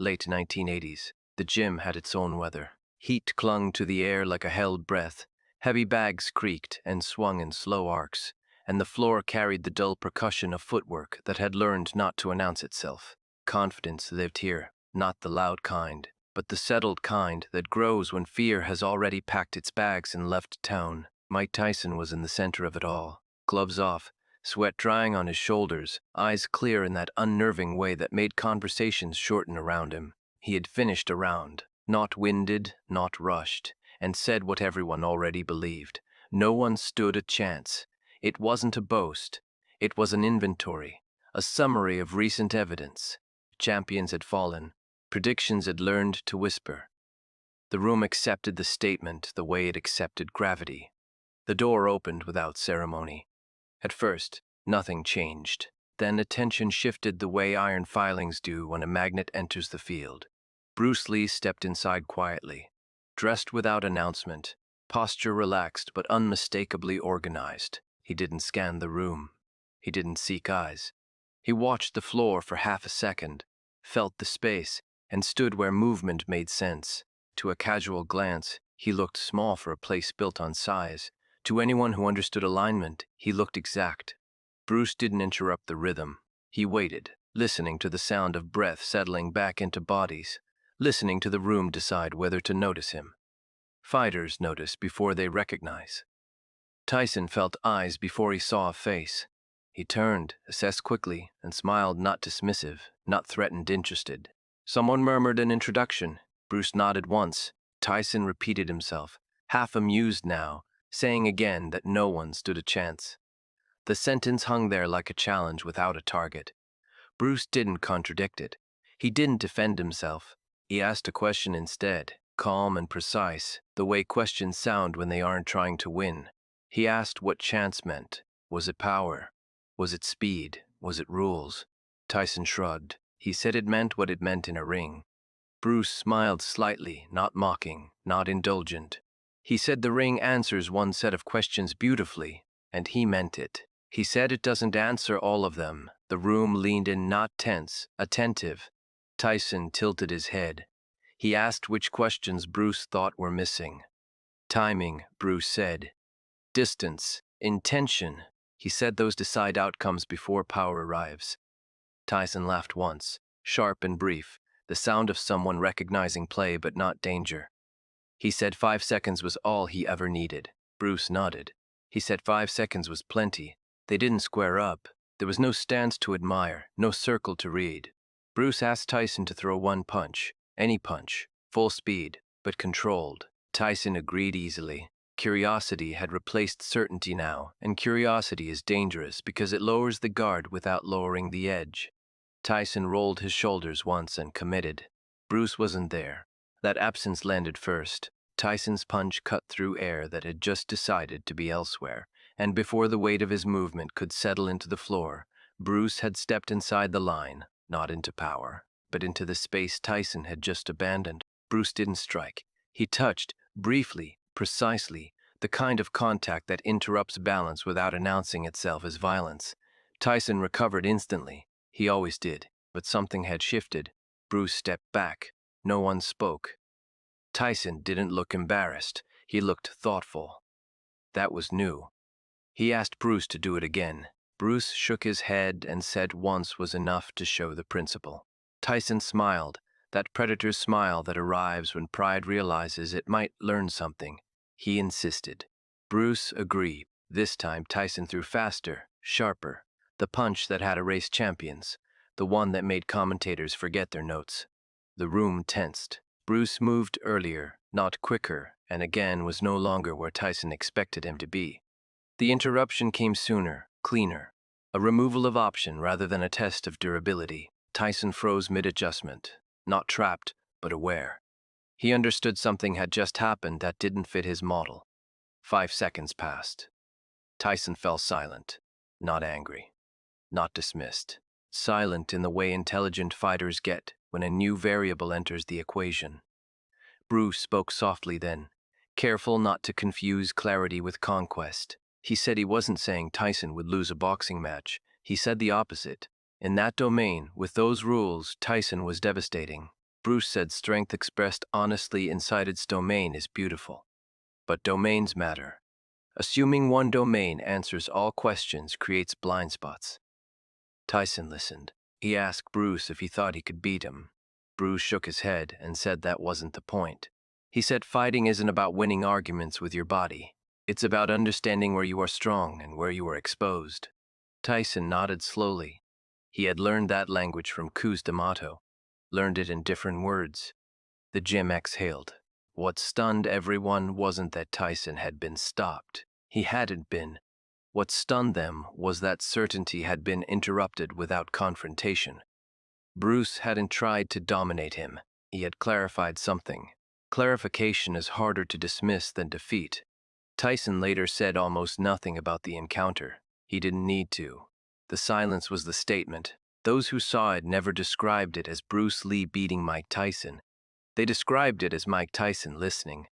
Late 1980s. The gym had its own weather. Heat clung to the air like a held breath. Heavy bags creaked and swung in slow arcs, and the floor carried the dull percussion of footwork that had learned not to announce itself. Confidence lived here, not the loud kind, but the settled kind that grows when fear has already packed its bags and left town. Mike Tyson was in the center of it all, gloves off, sweat drying on his shoulders, eyes clear in that unnerving way that made conversations shorten around him. He had finished a round, not winded, not rushed, and said what everyone already believed. No one stood a chance. It wasn't a boast. It was an inventory, a summary of recent evidence. Champions had fallen. Predictions had learned to whisper. The room accepted the statement the way it accepted gravity. The door opened without ceremony. At first, nothing changed. Then attention shifted the way iron filings do when a magnet enters the field. Bruce Lee stepped inside quietly, dressed without announcement, posture relaxed but unmistakably organized. He didn't scan the room. He didn't seek eyes. He watched the floor for half a second, felt the space, and stood where movement made sense. To a casual glance, he looked small for a place built on size. To anyone who understood alignment, he looked exact. Bruce didn't interrupt the rhythm. He waited, listening to the sound of breath settling back into bodies, listening to the room decide whether to notice him. Fighters notice before they recognize. Tyson felt eyes before he saw a face. He turned, assessed quickly, and smiled, not dismissive, not threatened, interested. Someone murmured an introduction. Bruce nodded once. Tyson repeated himself, half amused now, saying again that no one stood a chance. The sentence hung there like a challenge without a target. Bruce didn't contradict it. He didn't defend himself. He asked a question instead, calm and precise, the way questions sound when they aren't trying to win. He asked what chance meant. Was it power? Was it speed? Was it rules? Tyson shrugged. He said it meant what it meant in a ring. Bruce smiled slightly, not mocking, not indulgent. He said the ring answers one set of questions beautifully, and he meant it. He said it doesn't answer all of them. The room leaned in, not tense, attentive. Tyson tilted his head. He asked which questions Bruce thought were missing. Timing, Bruce said. Distance, intention. He said those decide outcomes before power arrives. Tyson laughed once, sharp and brief, the sound of someone recognizing play but not danger. He said 5 seconds was all he ever needed. Bruce nodded. He said 5 seconds was plenty. They didn't square up. There was no stance to admire, no circle to read. Bruce asked Tyson to throw one punch, any punch, full speed, but controlled. Tyson agreed easily. Curiosity had replaced certainty now, and curiosity is dangerous because it lowers the guard without lowering the edge. Tyson rolled his shoulders once and committed. Bruce wasn't there. That absence landed first. Tyson's punch cut through air that had just decided to be elsewhere, and before the weight of his movement could settle into the floor, Bruce had stepped inside the line, not into power, but into the space Tyson had just abandoned. Bruce didn't strike. He touched, briefly, precisely, the kind of contact that interrupts balance without announcing itself as violence. Tyson recovered instantly. He always did, but something had shifted. Bruce stepped back. No one spoke. Tyson didn't look embarrassed. He looked thoughtful. That was new. He asked Bruce to do it again. Bruce shook his head and said once was enough to show the principle. Tyson smiled, that predator's smile that arrives when pride realizes it might learn something. He insisted. Bruce agreed. This time Tyson threw faster, sharper, the punch that had erased champions, the one that made commentators forget their notes. The room tensed. Bruce moved earlier, not quicker, and again was no longer where Tyson expected him to be. The interruption came sooner, cleaner, a removal of option rather than a test of durability. Tyson froze mid-adjustment, not trapped, but aware. He understood something had just happened that didn't fit his model. 5 seconds passed. Tyson fell silent, not angry, not dismissed. Silent in the way intelligent fighters get when a new variable enters the equation. Bruce spoke softly then, careful not to confuse clarity with conquest. He said he wasn't saying Tyson would lose a boxing match. He said the opposite. In that domain, with those rules, Tyson was devastating. Bruce said strength expressed honestly inside its domain is beautiful. But domains matter. Assuming one domain answers all questions creates blind spots. Tyson listened. He asked Bruce if he thought he could beat him. Bruce shook his head and said that wasn't the point. He said fighting isn't about winning arguments with your body. It's about understanding where you are strong and where you are exposed. Tyson nodded slowly. He had learned that language from Kuz D'Amato, learned it in different words. The gym exhaled. What stunned everyone wasn't that Tyson had been stopped. He hadn't been. What stunned them was that certainty had been interrupted without confrontation. Bruce hadn't tried to dominate him. He had clarified something. Clarification is harder to dismiss than defeat. Tyson later said almost nothing about the encounter. He didn't need to. The silence was the statement. Those who saw it never described it as Bruce Lee beating Mike Tyson. They described it as Mike Tyson listening.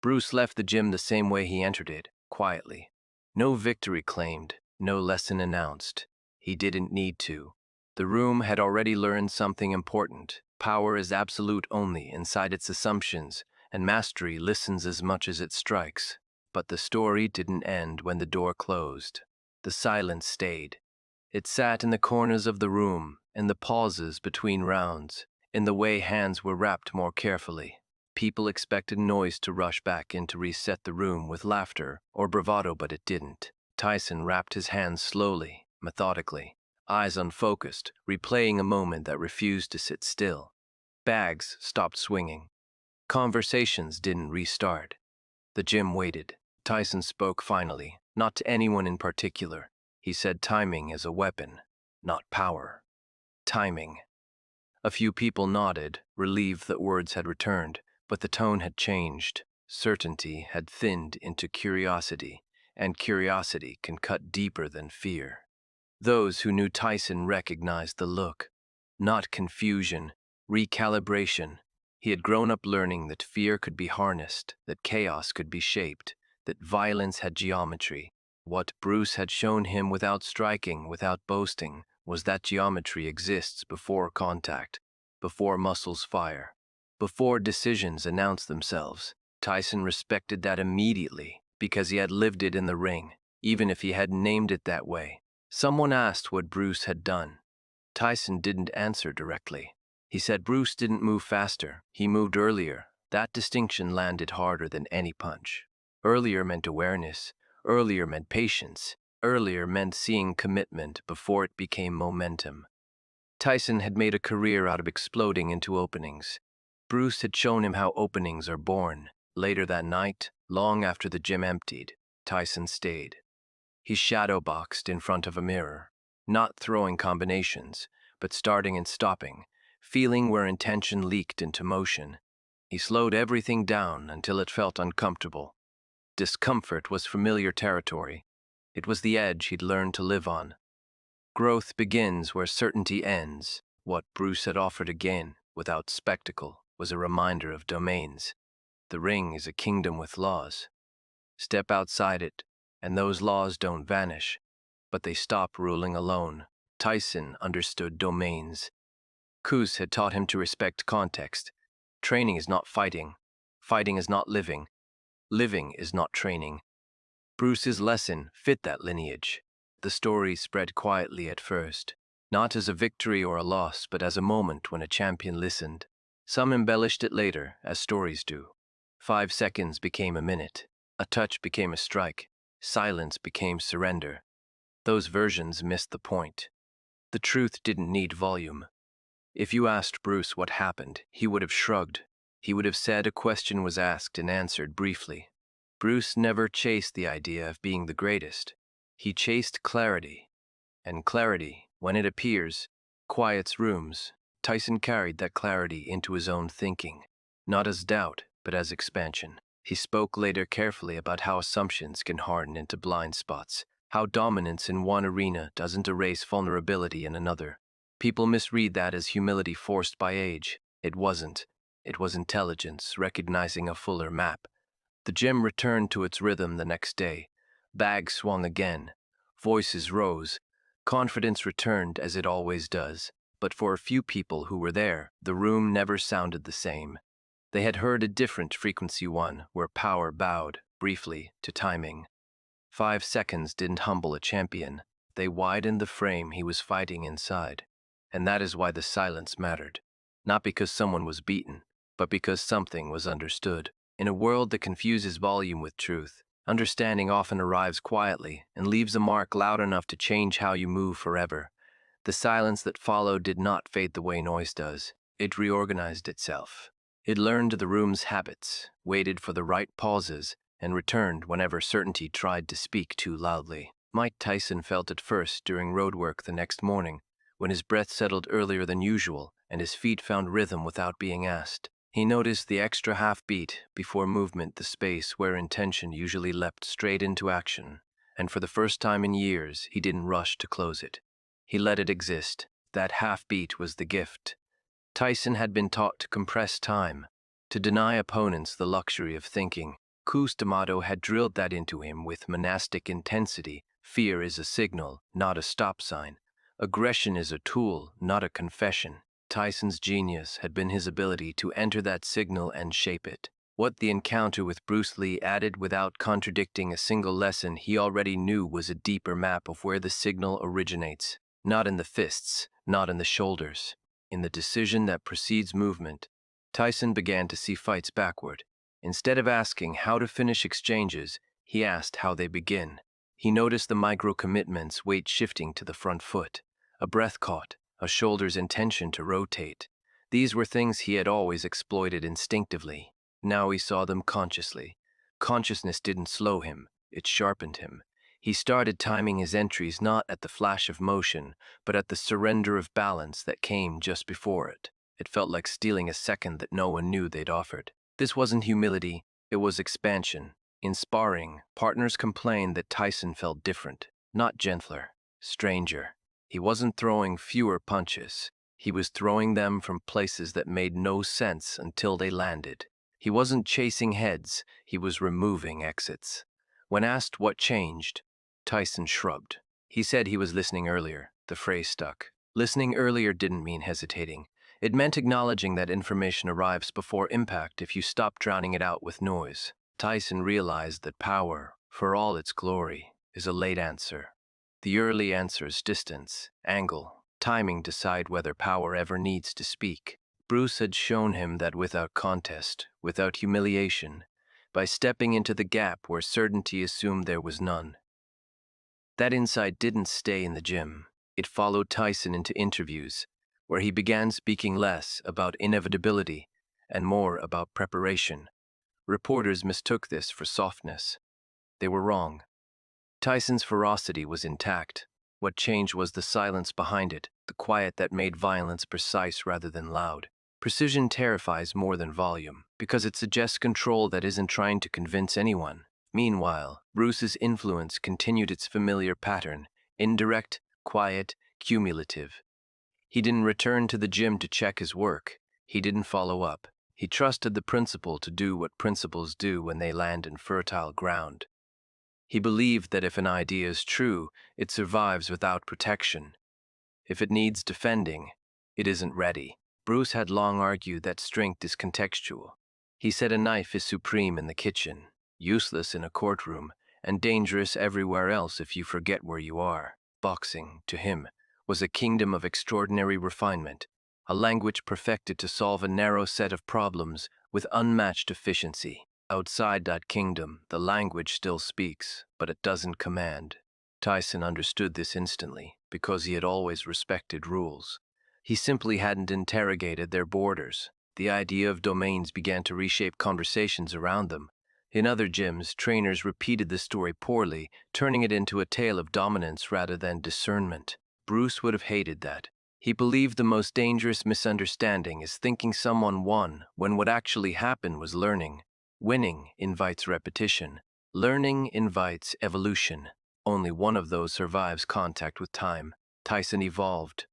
Bruce left the gym the same way he entered it, quietly. No victory claimed, no lesson announced. He didn't need to. The room had already learned something important. Power is absolute only inside its assumptions, and mastery listens as much as it strikes. But the story didn't end when the door closed. The silence stayed. It sat in the corners of the room, in the pauses between rounds, in the way hands were wrapped more carefully. People expected noise to rush back in to reset the room with laughter or bravado, but it didn't. Tyson wrapped his hands slowly, methodically, eyes unfocused, replaying a moment that refused to sit still. Bags stopped swinging. Conversations didn't restart. The gym waited. Tyson spoke finally, not to anyone in particular. He said timing is a weapon, not power. Timing. A few people nodded, relieved that words had returned, but the tone had changed. Certainty had thinned into curiosity, and curiosity can cut deeper than fear. Those who knew Tyson recognized the look. Not confusion, recalibration. He had grown up learning that fear could be harnessed, that chaos could be shaped, that violence had geometry. What Bruce had shown him without striking, without boasting, was that geometry exists before contact, before muscles fire, before decisions announce themselves. Tyson respected that immediately because he had lived it in the ring, even if he hadn't named it that way. Someone asked what Bruce had done. Tyson didn't answer directly. He said Bruce didn't move faster, he moved earlier. That distinction landed harder than any punch. Earlier meant awareness, earlier meant patience, earlier meant seeing commitment before it became momentum. Tyson had made a career out of exploding into openings. Bruce had shown him how openings are born. Later that night, long after the gym emptied, Tyson stayed. He shadowboxed in front of a mirror, not throwing combinations, but starting and stopping, feeling where intention leaked into motion. He slowed everything down until it felt uncomfortable. Discomfort was familiar territory. It was the edge he'd learned to live on. Growth begins where certainty ends. What Bruce had offered again, without spectacle, was a reminder of domains. The ring is a kingdom with laws. Step outside it, and those laws don't vanish, but they stop ruling alone. Tyson understood domains. Kuz had taught him to respect context. Training is not fighting. Fighting is not living. Living is not training. Bruce's lesson fit that lineage. The story spread quietly at first, not as a victory or a loss, but as a moment when a champion listened. Some embellished it later, as stories do. 5 seconds became a minute. A touch became a strike. Silence became surrender. Those versions missed the point. The truth didn't need volume. If you asked Bruce what happened, he would have shrugged. He would have said a question was asked and answered briefly. Bruce never chased the idea of being the greatest. He chased clarity. And clarity, when it appears, quiets rooms. Tyson carried that clarity into his own thinking, not as doubt, but as expansion. He spoke later carefully about how assumptions can harden into blind spots, how dominance in one arena doesn't erase vulnerability in another. People misread that as humility forced by age. It wasn't. It was intelligence, recognizing a fuller map. The gym returned to its rhythm the next day. Bags swung again. Voices rose. Confidence returned as it always does. but for a few people who were there, the room never sounded the same. They had heard a different frequency one, where power bowed, briefly, to timing. 5 seconds didn't humble a champion. They widened the frame he was fighting inside. And that is why the silence mattered. Not because someone was beaten, but because something was understood. In a world that confuses volume with truth, understanding often arrives quietly and leaves a mark loud enough to change how you move forever. The silence that followed did not fade the way noise does. It reorganized itself. It learned the room's habits, waited for the right pauses, and returned whenever certainty tried to speak too loudly. Mike Tyson felt it first during roadwork the next morning, when his breath settled earlier than usual and his feet found rhythm without being asked. He noticed the extra half beat before movement, the space where intention usually leapt straight into action, and for the first time in years, he didn't rush to close it. He let it exist. That half beat was the gift. Tyson had been taught to compress time, to deny opponents the luxury of thinking. D'Amato had drilled that into him with monastic intensity. Fear is a signal, not a stop sign. Aggression is a tool, not a confession. Tyson's genius had been his ability to enter that signal and shape it. What the encounter with Bruce Lee added without contradicting a single lesson he already knew was a deeper map of where the signal originates. Not in the fists, not in the shoulders. In the decision that precedes movement, Tyson began to see fights backward. Instead of asking how to finish exchanges, he asked how they begin. He noticed the micro-commitments, weight shifting to the front foot, a breath caught, a shoulder's intention to rotate. These were things he had always exploited instinctively. Now he saw them consciously. Consciousness didn't slow him, it sharpened him. He started timing his entries not at the flash of motion, but at the surrender of balance that came just before it. It felt like stealing a second that no one knew they'd offered. This wasn't humility, it was expansion. In sparring, partners complained that Tyson felt different, not gentler, stranger. He wasn't throwing fewer punches. He was throwing them from places that made no sense until they landed. He wasn't chasing heads, he was removing exits. When asked what changed, Tyson shrugged. He said he was listening earlier. The phrase stuck. Listening earlier didn't mean hesitating. It meant acknowledging that information arrives before impact if you stop drowning it out with noise. Tyson realized that power, for all its glory, is a late answer. The early answer's distance, angle, timing decide whether power ever needs to speak. Bruce had shown him that without contest, without humiliation, by stepping into the gap where certainty assumed there was none. That insight didn't stay in the gym. It followed Tyson into interviews, where he began speaking less about inevitability and more about preparation. Reporters mistook this for softness. They were wrong. Tyson's ferocity was intact. What changed was the silence behind it, the quiet that made violence precise rather than loud. Precision terrifies more than volume, because it suggests control that isn't trying to convince anyone. Meanwhile, Bruce's influence continued its familiar pattern, indirect, quiet, cumulative. He didn't return to the gym to check his work. He didn't follow up. He trusted the principle to do what principles do when they land in fertile ground. He believed that if an idea is true, it survives without protection. If it needs defending, it isn't ready. Bruce had long argued that strength is contextual. He said a knife is supreme in the kitchen, useless in a courtroom, and dangerous everywhere else if you forget where you are. Boxing, to him, was a kingdom of extraordinary refinement, a language perfected to solve a narrow set of problems with unmatched efficiency. Outside that kingdom, the language still speaks, but it doesn't command. Tyson understood this instantly, because he had always respected rules. He simply hadn't interrogated their borders. The idea of domains began to reshape conversations around them. In other gyms, trainers repeated the story poorly, turning it into a tale of dominance rather than discernment. Bruce would have hated that. He believed the most dangerous misunderstanding is thinking someone won when what actually happened was learning. Winning invites repetition. Learning invites evolution. Only one of those survives contact with time. Tyson evolved.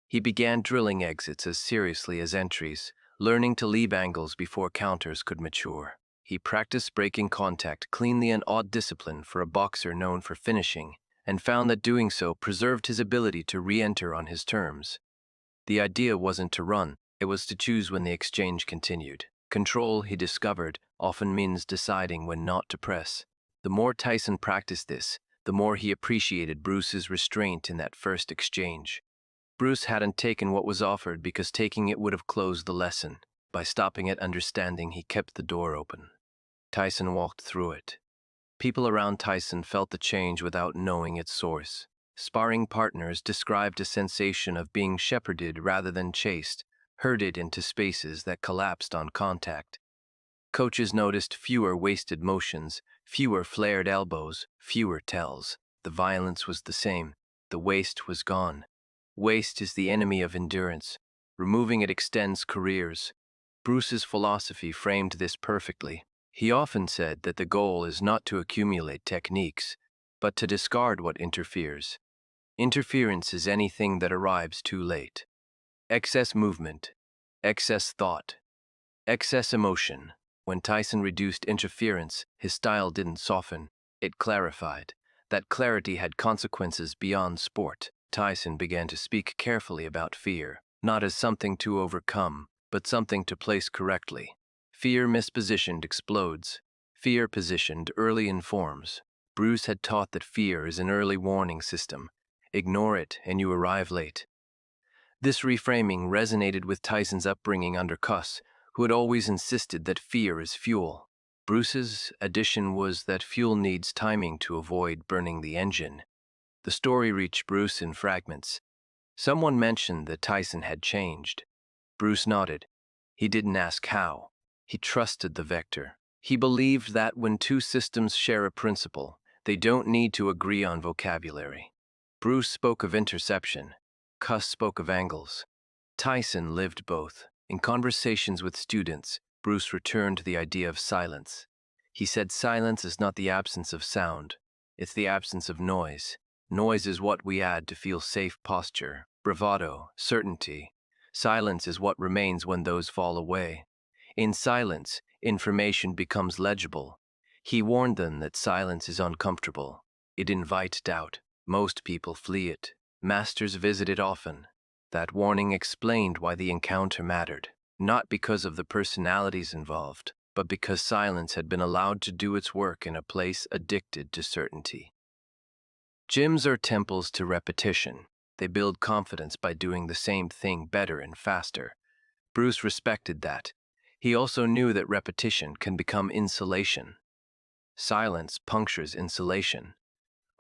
He began drilling exits as seriously as entries, learning to leave angles before counters could mature. He practiced breaking contact cleanly, an odd discipline for a boxer known for finishing, and found that doing so preserved his ability to re-enter on his terms. The idea wasn't to run, it was to choose when the exchange continued. Control, he discovered, often means deciding when not to press. The more Tyson practiced this, the more he appreciated Bruce's restraint in that first exchange. Bruce hadn't taken what was offered because taking it would have closed the lesson. By stopping at understanding, he kept the door open. Tyson walked through it. People around Tyson felt the change without knowing its source. Sparring partners described a sensation of being shepherded rather than chased, herded into spaces that collapsed on contact. Coaches noticed fewer wasted motions, fewer flared elbows, fewer tells. The violence was the same. The waste was gone. Waste is the enemy of endurance. Removing it extends careers. Bruce's philosophy framed this perfectly. He often said that the goal is not to accumulate techniques, but to discard what interferes. Interference is anything that arrives too late. Excess movement, excess thought, excess emotion. When Tyson reduced interference, his style didn't soften, it clarified. That clarity had consequences beyond sport. Tyson began to speak carefully about fear, not as something to overcome, but something to place correctly. Fear mispositioned explodes. Fear positioned early informs. Bruce had taught that fear is an early warning system. Ignore it and you arrive late. This reframing resonated with Tyson's upbringing under Cuss, who had always insisted that fear is fuel. Bruce's addition was that fuel needs timing to avoid burning the engine. The story reached Bruce in fragments. Someone mentioned that Tyson had changed. Bruce nodded. He didn't ask how. He trusted the vector. He believed that when two systems share a principle, they don't need to agree on vocabulary. Bruce spoke of interception. Cuss spoke of angles. Tyson lived both. In conversations with students, Bruce returned to the idea of silence. He said silence is not the absence of sound, it's the absence of noise. Noise is what we add to feel safe posture, bravado, certainty. Silence is what remains when those fall away. In silence, information becomes legible. He warned them that silence is uncomfortable. It invites doubt. Most people flee it. Masters visit it often. That warning explained why the encounter mattered, not because of the personalities involved, but because silence had been allowed to do its work in a place addicted to certainty. Gyms are temples to repetition. They build confidence by doing the same thing better and faster. Bruce respected that. He also knew that repetition can become insulation. Silence punctures insulation.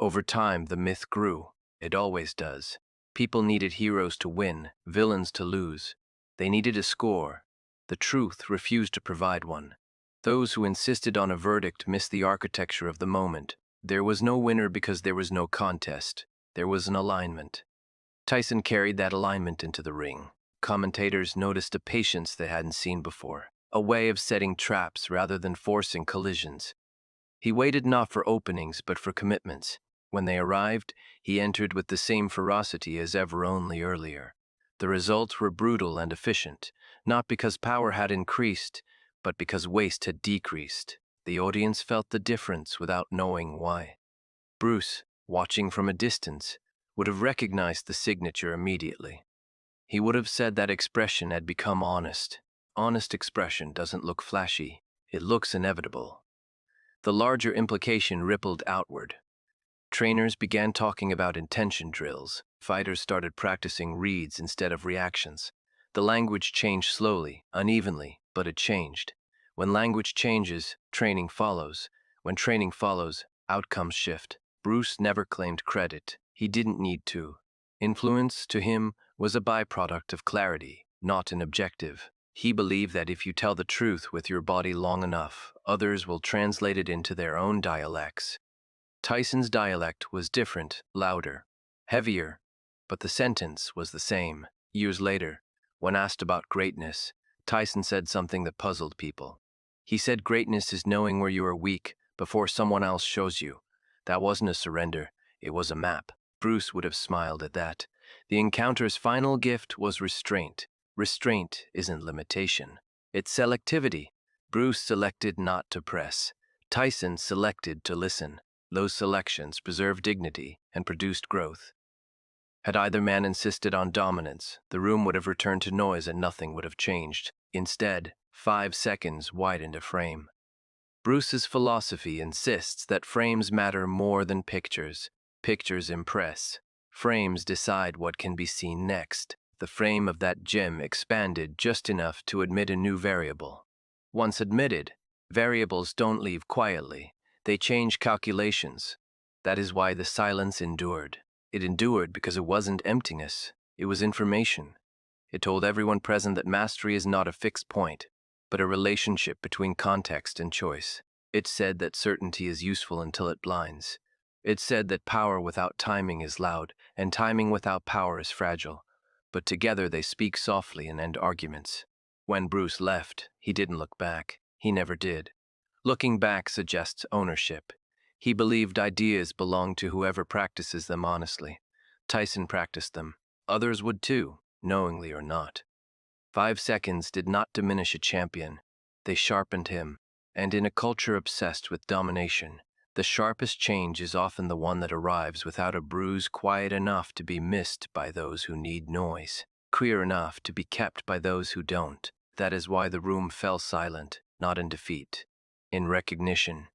Over time, the myth grew. It always does. People needed heroes to win, villains to lose. They needed a score. The truth refused to provide one. Those who insisted on a verdict missed the architecture of the moment. There was no winner because there was no contest. There was an alignment. Tyson carried that alignment into the ring. Commentators noticed a patience they hadn't seen before, a way of setting traps rather than forcing collisions. He waited not for openings but for commitments. When they arrived, he entered with the same ferocity as ever, only earlier. The results were brutal and efficient, not because power had increased, but because waste had decreased. The audience felt the difference without knowing why. Bruce, watching from a distance, would have recognized the signature immediately. He would have said that expression had become honest. Honest expression doesn't look flashy, it looks inevitable. The larger implication rippled outward. Trainers began talking about intention drills. Fighters started practicing reads instead of reactions. The language changed slowly, unevenly, but it changed. When language changes, training follows. When training follows, outcomes shift. Bruce never claimed credit. He didn't need to. Influence, to him, was a byproduct of clarity, not an objective. He believed that if you tell the truth with your body long enough, others will translate it into their own dialects. Tyson's dialect was different, louder, heavier, but the sentence was the same. Years later, when asked about greatness, Tyson said something that puzzled people. He said greatness is knowing where you are weak before someone else shows you. That wasn't a surrender, it was a map. Bruce would have smiled at that. The encounter's final gift was restraint. Restraint isn't limitation, it's selectivity. Bruce selected not to press. Tyson selected to listen. Those selections preserved dignity and produced growth. Had either man insisted on dominance, the room would have returned to noise and nothing would have changed. Instead, 5 seconds widened a frame. Bruce's philosophy insists that frames matter more than pictures. Pictures impress. Frames decide what can be seen next. The frame of that gym expanded just enough to admit a new variable. Once admitted, variables don't leave quietly. They change calculations. That is why the silence endured. It endured because it wasn't emptiness. It was information. It told everyone present that mastery is not a fixed point, but a relationship between context and choice. It said that certainty is useful until it blinds. It said that power without timing is loud, and timing without power is fragile. But together they speak softly and end arguments. When Bruce left, he didn't look back. He never did. Looking back suggests ownership. He believed ideas belong to whoever practices them honestly. Tyson practiced them. Others would too, knowingly or not. 5 seconds did not diminish a champion. They sharpened him. And in a culture obsessed with domination, the sharpest change is often the one that arrives without a bruise quiet enough to be missed by those who need noise, clear enough to be kept by those who don't. That is why the room fell silent, not in defeat, in recognition.